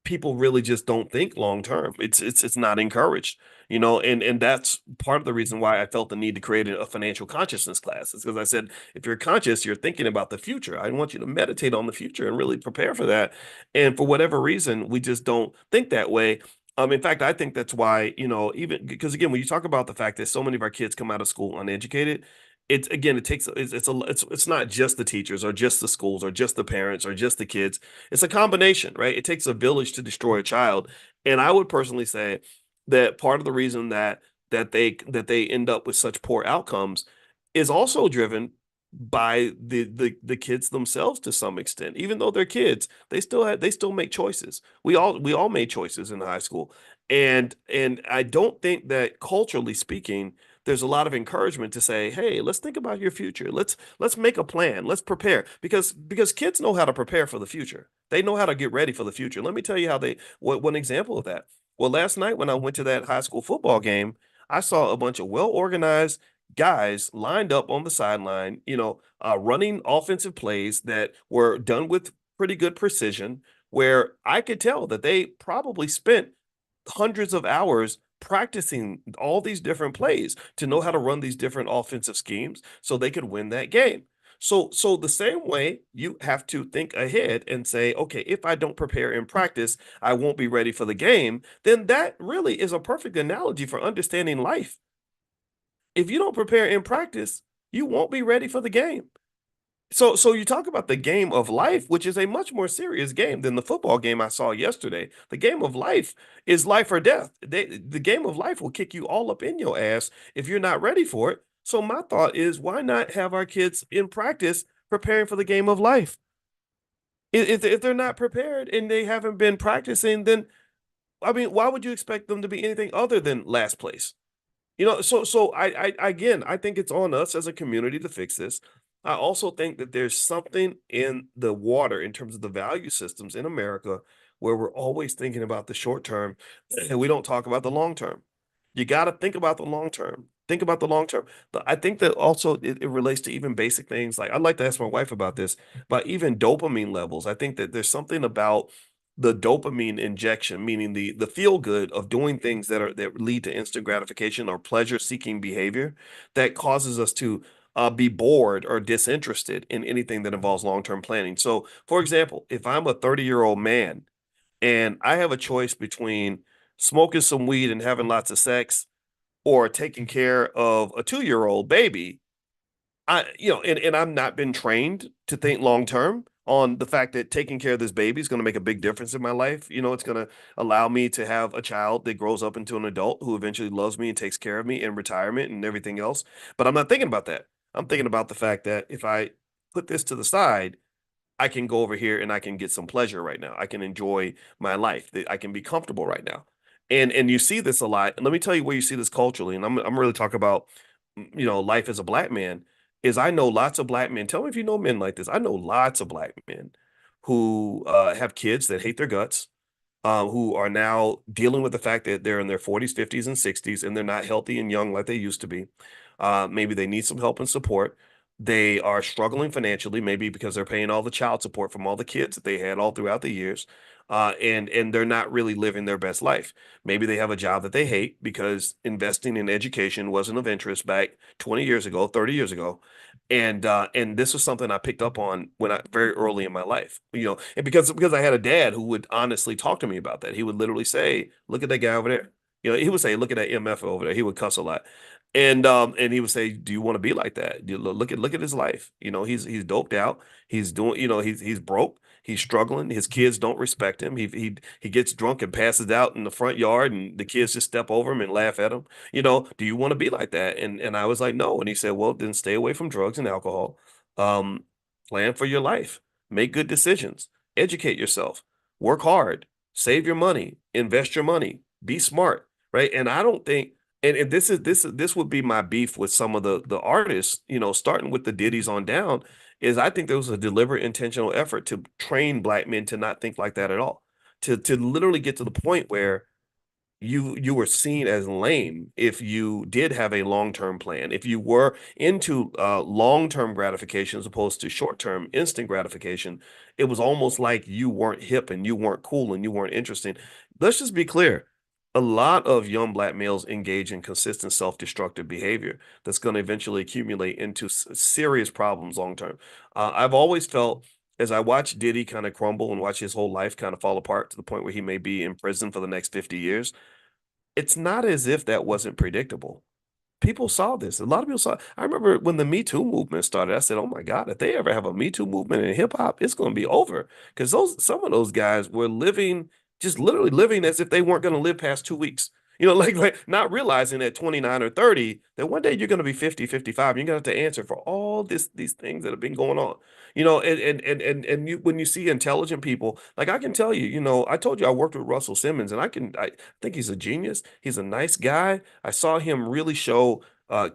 people really just don't think long term. It's not encouraged, and that's part of the reason why I felt the need to create a financial consciousness class. Is because I said, if you're conscious, you're thinking about the future. I want you to meditate on the future and really prepare for that. And for whatever reason, we just don't think that way. In fact, I think that's why, even because again, when you talk about the fact that so many of our kids come out of school uneducated, it's again, it takes it's not just the teachers or just the schools or just the parents or just the kids. It's a combination, right? It takes a village to destroy a child. And I would personally say that part of the reason that they end up with such poor outcomes is also driven by the kids themselves to some extent. Even though they're kids, they still make choices. We all made choices in high school. And I don't think that culturally speaking, there's a lot of encouragement to say, hey, let's think about your future. Let's make a plan. Let's prepare, because kids know how to prepare for the future. They know how to get ready for the future. Let me tell you how they what one example of that. Well, last night when I went to that high school football game, I saw a bunch of well-organized guys lined up on the sideline, running offensive plays that were done with pretty good precision, where I could tell that they probably spent hundreds of hours practicing all these different plays to know how to run these different offensive schemes so they could win that game. So the same way you have to think ahead and say, okay, if I don't prepare in practice, I won't be ready for the game. Then that really is a perfect analogy for understanding life. If you don't prepare in practice, you won't be ready for the game. So you talk about the game of life, which is a much more serious game than the football game I saw yesterday. The game of life is life or death. The game of life will kick you all up in your ass if you're not ready for it. So my thought is, why not have our kids in practice preparing for the game of life? If they're not prepared and they haven't been practicing, then I mean, why would you expect them to be anything other than last place? So again, I think it's on us as a community to fix this. I also think that there's something in the water in terms of the value systems in America where we're always thinking about the short term and we don't talk about the long term. You got to think about the long term. Think about the long term. But I think that also it relates to even basic things. Like I'd like to ask my wife about this, but even dopamine levels. I think that there's something about the dopamine injection, meaning the feel good of doing things that lead to instant gratification or pleasure seeking behavior that causes us to be bored or disinterested in anything that involves long term planning. So, for example, if I'm a 30-year-old man and I have a choice between smoking some weed and having lots of sex or taking care of a 2-year-old baby, and I'm not been trained to think long term on the fact that taking care of this baby is going to make a big difference in my life. It's going to allow me to have a child that grows up into an adult who eventually loves me and takes care of me in retirement and everything else. But I'm not thinking about that. I'm thinking about the fact that if I put this to the side, I can go over here and I can get some pleasure right now. I can enjoy my life. I can be comfortable right now. And you see this a lot. And let me tell you where you see this culturally. And I'm really talking about life as a black man is I know lots of black men. Tell me if you know men like this. I know lots of black men who have kids that hate their guts, who are now dealing with the fact that they're in their 40s, 50s, and 60s, and they're not healthy and young like they used to be. Maybe they need some help and support. They are struggling financially, maybe because they're paying all the child support from all the kids that they had all throughout the years. And they're not really living their best life. Maybe they have a job that they hate because investing in education wasn't of interest back 20 years ago, 30 years ago. And this was something I picked up on when I very early in my life, and because I had a dad who would honestly talk to me about that. He would literally say, "Look at that guy over there." He would say, "Look at that MF over there." He would cuss a lot. And he would say, "Do you want to be like that? Look at his life. He's doped out. He's doing, he's broke. He's struggling. His kids don't respect him. He gets drunk and passes out in the front yard, and the kids just step over him and laugh at him. Do you want to be like that?" And I was like, "No." And he said, "Well, then stay away from drugs and alcohol. Um, Plan for your life. Make good decisions. Educate yourself. Work hard. Save your money. Invest your money. Be smart." Right. And I don't think and this would be my beef with some of the artists, starting with the Diddy's on down, is I think there was a deliberate intentional effort to train black men to not think like that at all. To literally get to the point where you were seen as lame if you did have a long-term plan. If you were into long-term gratification as opposed to short-term instant gratification, it was almost like you weren't hip and you weren't cool and you weren't interesting. Let's just be clear. A lot of young black males engage in consistent self-destructive behavior that's going to eventually accumulate into serious problems long term. I've always felt as I watch Diddy kind of crumble and watch his whole life kind of fall apart to the point where he may be in prison for the next 50 years, it's not as if that wasn't predictable. People saw this. A lot of people saw. I remember when the Me Too movement started. I said, "Oh my God, if they ever have a Me Too movement in hip hop, it's going to be over." Because some of those guys were living, just literally living as if they weren't going to live past 2 weeks. Like not realizing at 29 or 30 that one day you're going to be 50, 55. You're going to have to answer for all these things that have been going on. When you see intelligent people, like I can tell you, I told you I worked with Russell Simmons, and I think he's a genius. He's a nice guy. I saw him really show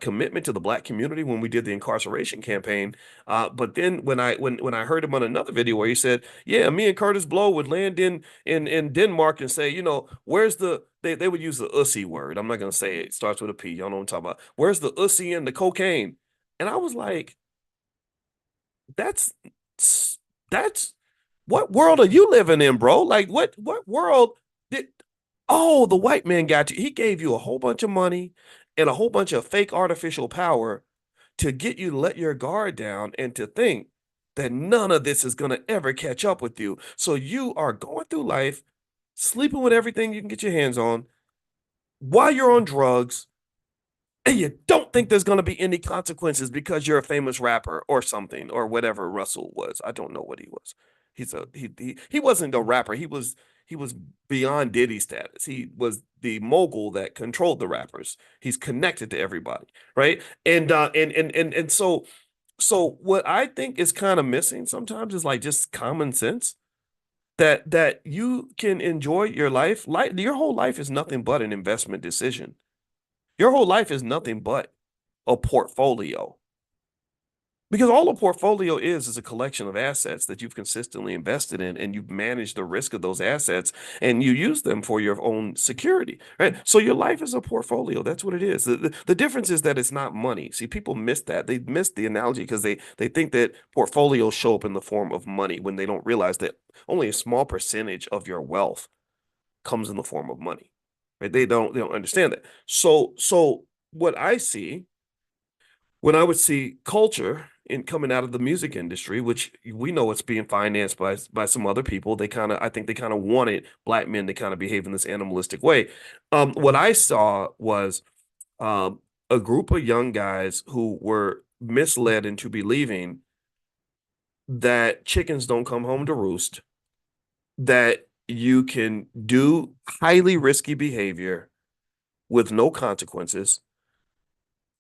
commitment to the black community when we did the incarceration campaign. But then when I heard him on another video where he said, "Yeah, me and Curtis Blow would land in Denmark and say, where's they would use the ussy word. I'm not gonna say it. It starts with a P. Y'all know what I'm talking about. Where's the ussy and the cocaine?" And I was like, that's that's what world are you living in, bro? Like what world did oh, the white man got you. He gave you a whole bunch of money and a whole bunch of fake artificial power to get you to let your guard down and to think that none of this is going to ever catch up with you. So you are going through life, sleeping with everything you can get your hands on while you're on drugs, and you don't think there's going to be any consequences because you're a famous rapper or something or whatever Russell was. I don't know what he was. He wasn't a rapper. he was beyond Diddy status. He was the mogul that controlled the rappers. He's connected to everybody, right? And so what I think is kind of missing sometimes is like just common sense that you can enjoy your life. Like your whole life is nothing but an investment decision. Your whole life is nothing but a portfolio. Because all a portfolio is a collection of assets that you've consistently invested in, and you've managed the risk of those assets, and you use them for your own security, right? So your life is a portfolio. That's what it is. The difference is that it's not money. See, people miss that. They miss the analogy because they think that portfolios show up in the form of money when they don't realize that only a small percentage of your wealth comes in the form of money, right? They don't understand that. So what I see when I would see culture in coming out of the music industry, which we know it's being financed by some other people, I think they kind of wanted black men to kind of behave in this animalistic way. What I saw was um, a group of young guys who were misled into believing that chickens don't come home to roost, that you can do highly risky behavior with no consequences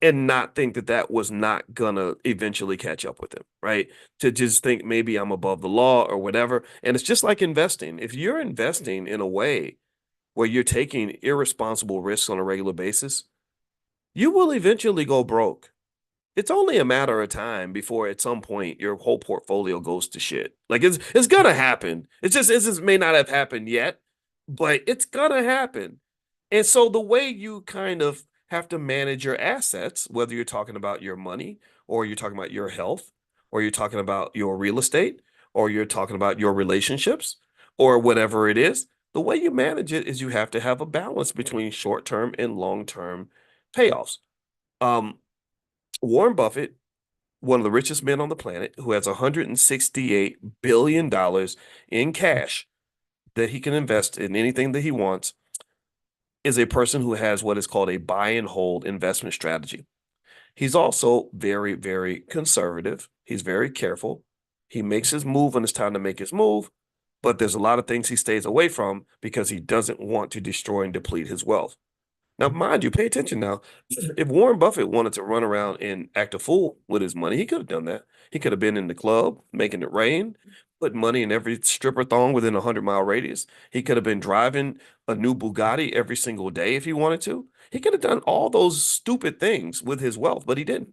and not think that that was not gonna eventually catch up with him, right? To just think maybe I'm above the law or whatever. And it's just like investing. If you're investing in a way where you're taking irresponsible risks on a regular basis, you will eventually go broke. It's only a matter of time before at some point your whole portfolio goes to shit. Like it's gonna happen. It just may not have happened yet, but it's gonna happen. And so the way you kind of have to manage your assets, whether you're talking about your money or you're talking about your health or you're talking about your real estate or you're talking about your relationships or whatever it is, the way you manage it is you have to have a balance between short-term and long-term payoffs. Um, Warren Buffett, one of the richest men on the planet, who has $168 billion in cash that he can invest in anything that he wants, is a person who has what is called a buy and hold investment strategy. He's also very, very conservative. He's very careful. He makes his move when it's time to make his move, but there's a lot of things he stays away from because he doesn't want to destroy and deplete his wealth. Now, mind you, pay attention now. If Warren Buffett wanted to run around and act a fool with his money, he could have done that. He could have been in the club, making it rain, put money in every stripper thong within a 100-mile radius. He could have been driving a new Bugatti every single day if he wanted to. He could have done all those stupid things with his wealth, but he didn't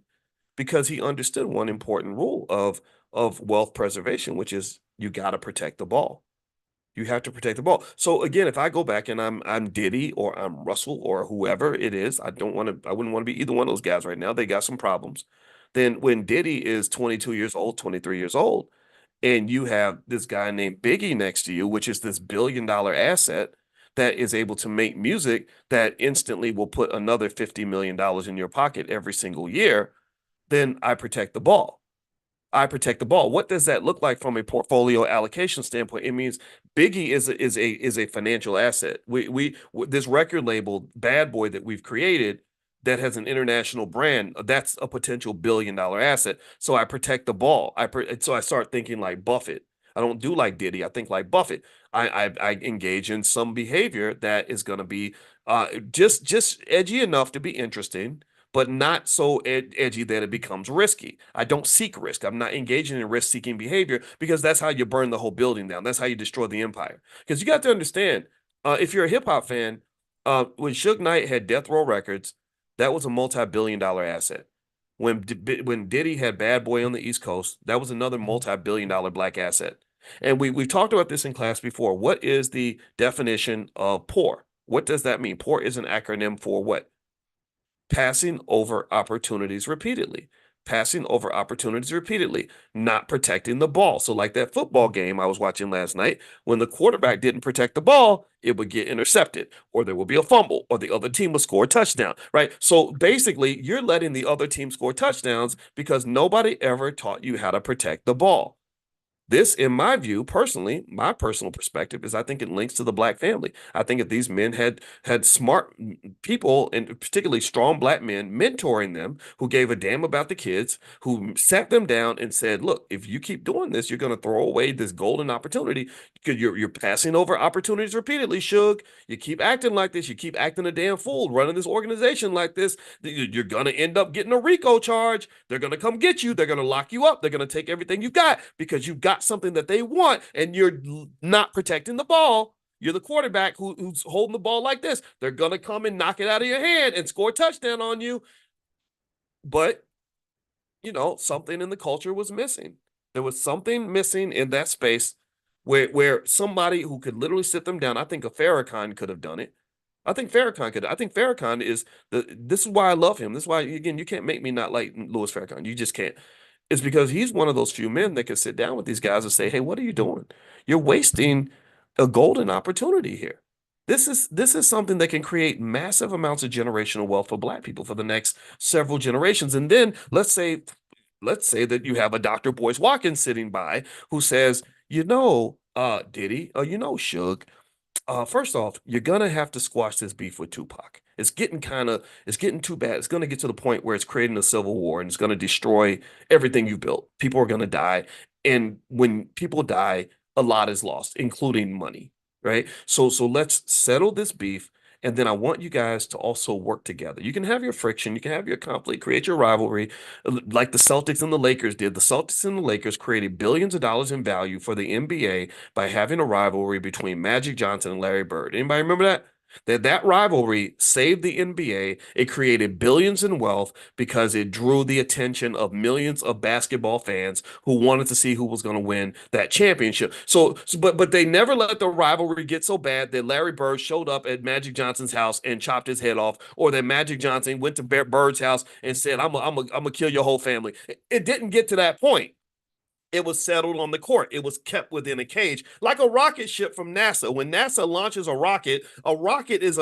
because he understood one important rule of wealth preservation, which is you got to protect the ball. You have to protect the ball. So again, if I go back and I'm Diddy or I'm Russell or whoever it is, I wouldn't want to be either one of those guys right now. They got some problems. Then when Diddy is 22 years old, 23 years old, and you have this guy named Biggie next to you, which is this billion-dollar asset that is able to make music that instantly will put another $50 million in your pocket every single year, then I protect the ball. I protect the ball. What does that look like from a portfolio allocation standpoint? It means Biggie is a financial asset. This record label Bad Boy that we've created that has an international brand, that's a potential billion-dollar asset. So I protect the ball. So I start thinking like Buffett. I don't do like Diddy. I think like Buffett. I engage in some behavior that is going to be just edgy enough to be interesting, but not so edgy that it becomes risky. I don't seek risk. I'm not engaging in risk seeking behavior because that's how you burn the whole building down. That's how you destroy the empire. Because you got to understand, if you're a hip hop fan, when Suge Knight had Death Row Records, that was a multi-billion-dollar asset. When Diddy had Bad Boy on the East Coast, that was another multi-billion-dollar black asset. And we've talked about this in class before. What is the definition of poor? What does that mean? Poor is an acronym for what? Passing over opportunities repeatedly, passing over opportunities repeatedly, not protecting the ball. So, like that football game I was watching last night, when the quarterback didn't protect the ball, it would get intercepted, or there will be a fumble, or the other team will score a touchdown, right? So, basically, you're letting the other team score touchdowns because nobody ever taught you how to protect the ball. This, in my view, personally, my personal perspective is I think it links to the black family. I think if these men had smart people, and particularly strong black men, mentoring them, who gave a damn about the kids, who sat them down and said, "Look, if you keep doing this, you're going to throw away this golden opportunity because you're passing over opportunities repeatedly, Suge. You keep acting like this. You keep acting a damn fool, running this organization like this. You're going to end up getting a RICO charge. They're going to come get you. They're going to lock you up. They're going to take everything you've got because you've got something that they want and you're not protecting the ball. You're the quarterback who's holding the ball like this. They're going to come and knock it out of your hand and score a touchdown on you. But, something in the culture was missing. There was something missing in that space where somebody who could literally sit them down. I think a Farrakhan could have done it. I think Farrakhan could. I think Farrakhan is this is why I love him. This is why, again, you can't make me not like Louis Farrakhan. You just can't. It's because he's one of those few men that can sit down with these guys and say, "Hey, what are you doing? You're wasting a golden opportunity here. This is something that can create massive amounts of generational wealth for Black people for the next several generations." And then let's say that you have a Dr. Boyce Watkins sitting by who says, Diddy, Suge, first off, you're gonna have to squash this beef with Tupac. It's getting too bad. It's gonna get to the point where it's creating a civil war and it's gonna destroy everything you built. People are gonna die, and when people die, a lot is lost, including money. Right? So let's settle this beef, and then I want you guys to also work together. You can have your friction, you can have your conflict, create your rivalry, like the Celtics and the Lakers did. The Celtics and the Lakers created billions of dollars in value for the NBA by having a rivalry between Magic Johnson and Larry Bird. Anybody remember that? That rivalry saved the NBA. It created billions in wealth because it drew the attention of millions of basketball fans who wanted to see who was going to win that championship. But they never let the rivalry get so bad that Larry Bird showed up at Magic Johnson's house and chopped his head off, or that Magic Johnson went to Bird's house and said, I'm gonna kill your whole family." It didn't get to that point. It was settled on the court. It was kept within a cage, like a rocket ship from NASA. When NASA launches a rocket is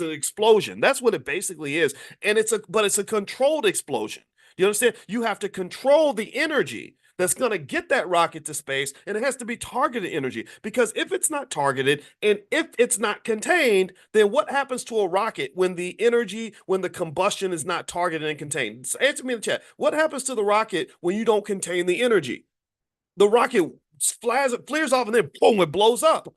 an explosion. That's what it basically is, and it's a controlled explosion. You understand? You have to control the energy that's going to get that rocket to space, and it has to be targeted energy, because if it's not targeted and if it's not contained, then what happens to a rocket when the combustion is not targeted and contained? So answer me in the chat. What happens to the rocket when you don't contain the energy? The rocket flares off, and then boom, it blows up.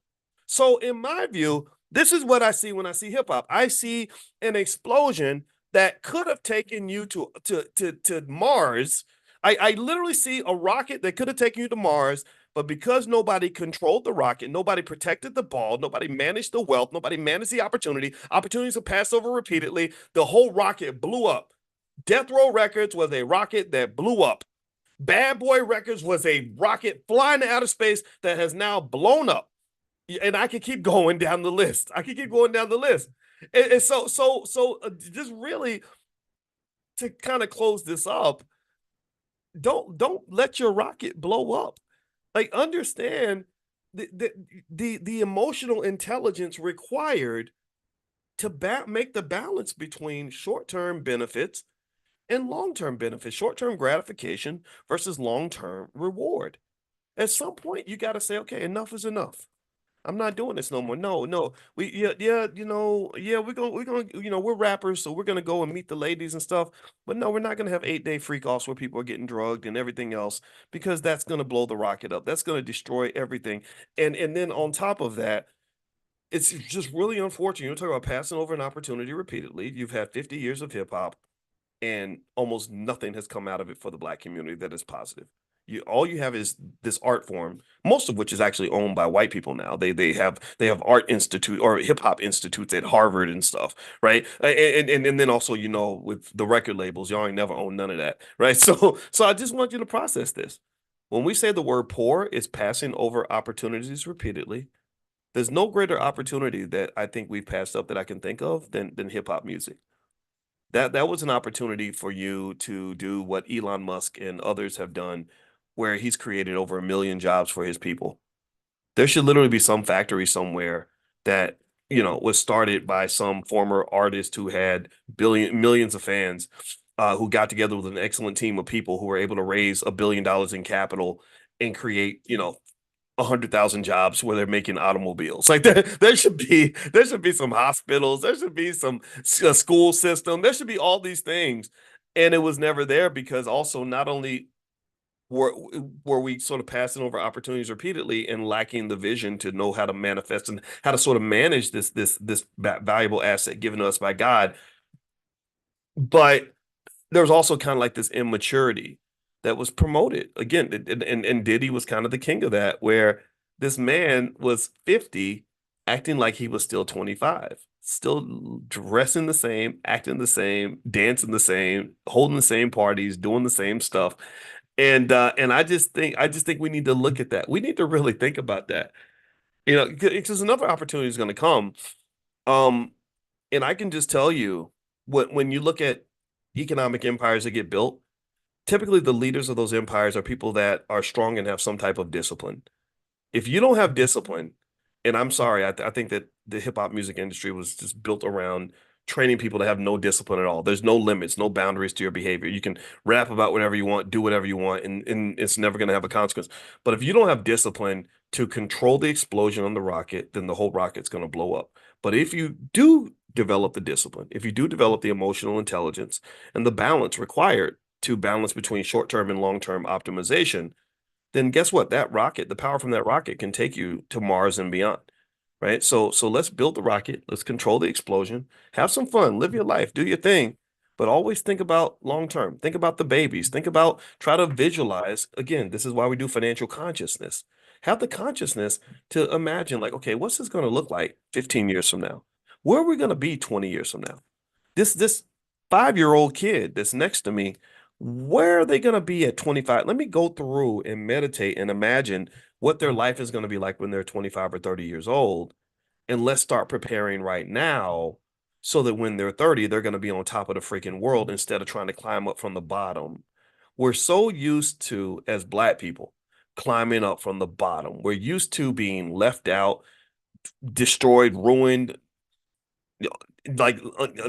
So in my view, this is what I see when I see hip hop. I see an explosion that could have taken you to Mars. I literally see a rocket that could have taken you to Mars, but because nobody controlled the rocket, nobody protected the ball, nobody managed the wealth, nobody managed the opportunities are passed over repeatedly, the whole rocket blew up. Death Row Records was a rocket that blew up. Bad Boy Records was a rocket flying to outer space that has now blown up. And I can keep going down the list. And just really, to kind of close this up, don't let your rocket blow up. Like, understand the emotional intelligence required to make the balance between short-term benefits and long-term benefits, short-term gratification versus long-term reward. At some point, you got to say, okay, enough is enough. I'm not doing this no more. No. We're rappers, so we're gonna go and meet the ladies and stuff. But no, we're not gonna have 8-day freak offs where people are getting drugged and everything else, because that's gonna blow the rocket up. That's gonna destroy everything. And then on top of that, it's just really unfortunate. You're talking about passing over an opportunity repeatedly. You've had 50 years of hip hop, and almost nothing has come out of it for the Black community that is positive. All you have is this art form, most of which is actually owned by white people now. They have art institute or hip hop institutes at Harvard and stuff, right? And then also, with the record labels, y'all ain't never owned none of that, right? So I just want you to process this. When we say the word poor is passing over opportunities repeatedly, there's no greater opportunity that I think we've passed up that I can think of than hip hop music. That was an opportunity for you to do what Elon Musk and others have done, where he's created over 1 million jobs for his people. There should literally be some factory somewhere that, was started by some former artist who had millions of fans, who got together with an excellent team of people who were able to raise $1 billion in capital and create, 100,000 jobs where they're making automobiles. Like there should be some hospitals, there should be some school system, there should be all these things. And it was never there because also not only were were we sort of passing over opportunities repeatedly and lacking the vision to know how to manifest and how to sort of manage this valuable asset given to us by God, but there was also kind of like this immaturity that was promoted again, and Diddy was kind of the king of that, where this man was 50, acting like he was still 25, still dressing the same, acting the same, dancing the same, holding the same parties, doing the same stuff, and I just think we need to look at that. We need to really think about that, because another opportunity is going to come. Um, and I can just tell you, when you look at economic empires that get built, typically the leaders of those empires are people that are strong and have some type of discipline. If you don't have discipline, and I'm sorry, I think that the hip hop music industry was just built around training people to have no discipline at all. There's no limits, no boundaries to your behavior. You can rap about whatever you want, do whatever you want, and it's never going to have a consequence. But if you don't have discipline to control the explosion on the rocket, then the whole rocket's going to blow up. But if you do develop the discipline, if you do develop the emotional intelligence and the balance required to balance between short-term and long-term optimization, then guess what? That rocket, the power from that rocket can take you to Mars and beyond, right? So let's build the rocket, let's control the explosion, have some fun, live your life, do your thing, but always think about long term. Think about the babies. Think about try to visualize. Again, this is why we do financial consciousness. Have the consciousness to imagine like, okay, what's this going to look like 15 years from now? Where are we going to be 20 years from now? This 5-year-old kid that's next to me, where are they going to be at 25? Let me go through and meditate and imagine what their life is going to be like when they're 25 or 30 years old. And let's start preparing right now so that when they're 30, they're going to be on top of the freaking world instead of trying to climb up from the bottom. We're so used to, as Black people, climbing up from the bottom. We're used to being left out, destroyed, ruined, like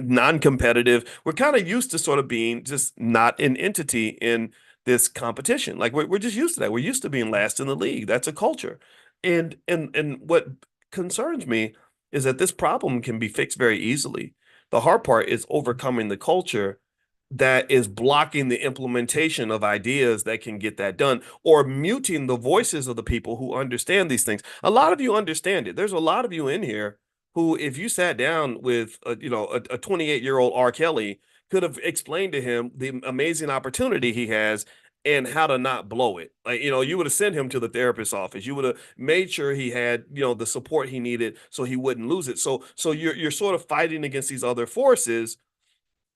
non-competitive. We're kind of used to sort of being just not an entity in this competition. Like we're just used to that. We're used to being last in the league. That's a culture. And what concerns me is that this problem can be fixed very easily. The hard part is overcoming the culture that is blocking the implementation of ideas that can get that done or muting the voices of the people who understand these things. A lot of you understand it. There's a lot of you in here who, if you sat down with a 28-year-old R. Kelly, could have explained to him the amazing opportunity he has and how to not blow it. Like, you would have sent him to the therapist's office. You would have made sure he had, the support he needed so he wouldn't lose it. So you're sort of fighting against these other forces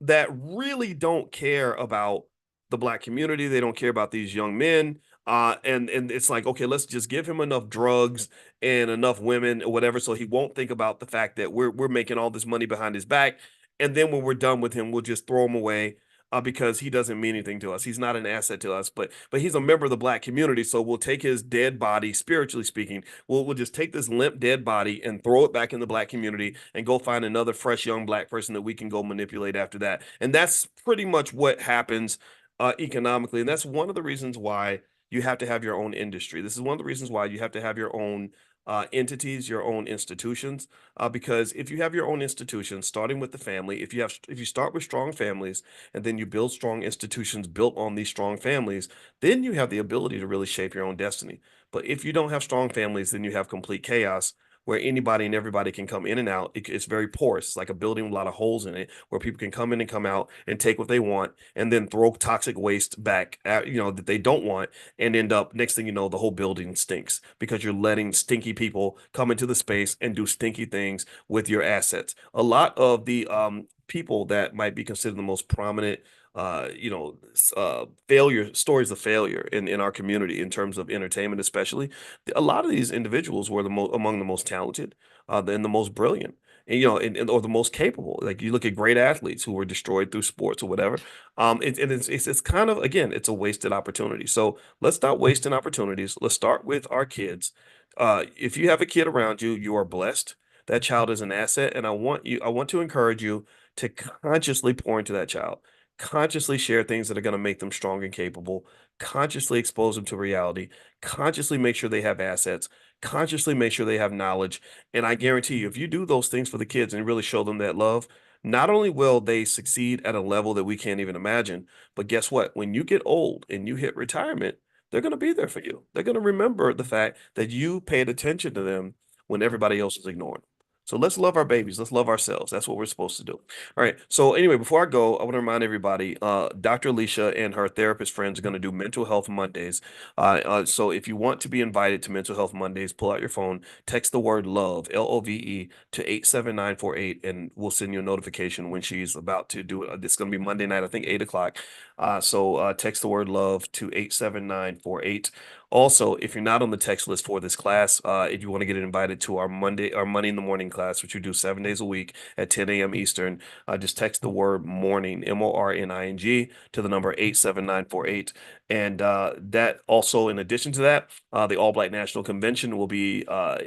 that really don't care about the Black community. They don't care about these young men. And it's like, okay, let's just give him enough drugs and enough women or whatever, so he won't think about the fact that we're making all this money behind his back. And then when we're done with him, we'll just throw him away, because he doesn't mean anything to us. He's not an asset to us, but he's a member of the Black community. So we'll take his dead body, spiritually speaking, we'll just take this limp dead body and throw it back in the Black community and go find another fresh young Black person that we can go manipulate after that. And that's pretty much what happens economically. And that's one of the reasons why you have to have your own industry. This is one of the reasons why you have to have your own entities, your own institutions, because if you have your own institutions, starting with the family, if you start with strong families and then you build strong institutions built on these strong families, then you have the ability to really shape your own destiny. But if you don't have strong families, then you have complete chaos where anybody and everybody can come in and out. It's very porous. It's like a building with a lot of holes in it where people can come in and come out and take what they want and then throw toxic waste back at, that they don't want, and end up, next thing you know, the whole building stinks because you're letting stinky people come into the space and do stinky things with your assets. A lot of the people that might be considered the most prominent failure stories of failure in our community in terms of entertainment, especially. A lot of these individuals were among the most talented, and the most brilliant, or the most capable. Like you look at great athletes who were destroyed through sports or whatever. It's kind of, again, it's a wasted opportunity. So let's stop wasting opportunities. Let's start with our kids. If you have a kid around you, you are blessed. That child is an asset, and I want to encourage you to consciously pour into that child, consciously share things that are going to make them strong and capable, consciously expose them to reality, consciously make sure they have assets, consciously make sure they have knowledge. And I guarantee you, if you do those things for the kids and really show them that love, not only will they succeed at a level that we can't even imagine, but guess what? When you get old and you hit retirement, they're going to be there for you. They're going to remember the fact that you paid attention to them when everybody else is ignoring them. So let's love our babies. Let's love ourselves. That's what we're supposed to do. All right. So anyway, before I go, I want to remind everybody, Dr. Alicia and her therapist friends are going to do Mental Health Mondays. So if you want to be invited to Mental Health Mondays, pull out your phone, text the word love, LOVE, to 87948, and we'll send you a notification when she's about to do it. It's going to be Monday night, I think 8 o'clock. So text the word love to 87948. Also, if you're not on the text list for this class, if you want to get invited to our Money in the Morning class, which we do 7 days a week at 10 a.m. Eastern, just text the word morning, MORNING, to the number 87948. And that also, in addition to that, the All Black National Convention will be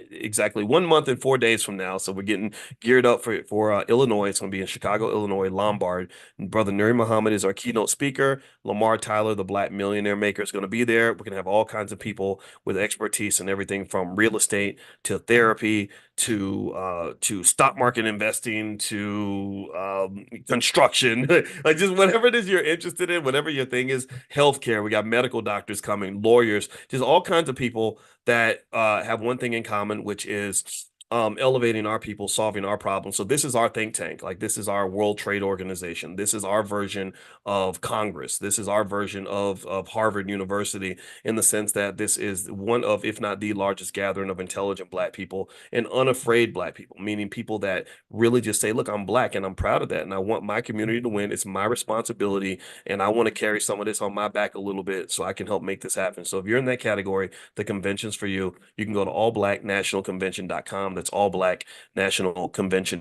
exactly 1 month and 4 days from now. So we're getting geared up for Illinois. It's going to be in Chicago, Illinois, Lombard. Brother Nuri Muhammad is our keynote speaker. Lamar Tyler, the Black millionaire maker, is going to be there. We're going to have all kinds of people with expertise in everything from real estate to therapy to stock market investing to construction, like just whatever it is you're interested in, whatever your thing is, healthcare. We got medical doctors coming, lawyers, just all kinds of people that have one thing in common, which is elevating our people, solving our problems. So this is our think tank. Like this is our World Trade Organization. This is our version of Congress. This is our version of Harvard University, in the sense that this is one of, if not the largest gathering of intelligent Black people and unafraid Black people, meaning people that really just say, look, I'm Black and I'm proud of that. And I want my community to win. It's my responsibility. And I want to carry some of this on my back a little bit so I can help make this happen. So if you're in that category, the convention's for you. You can go to allblacknationalconvention.com. That's All Black National Convention.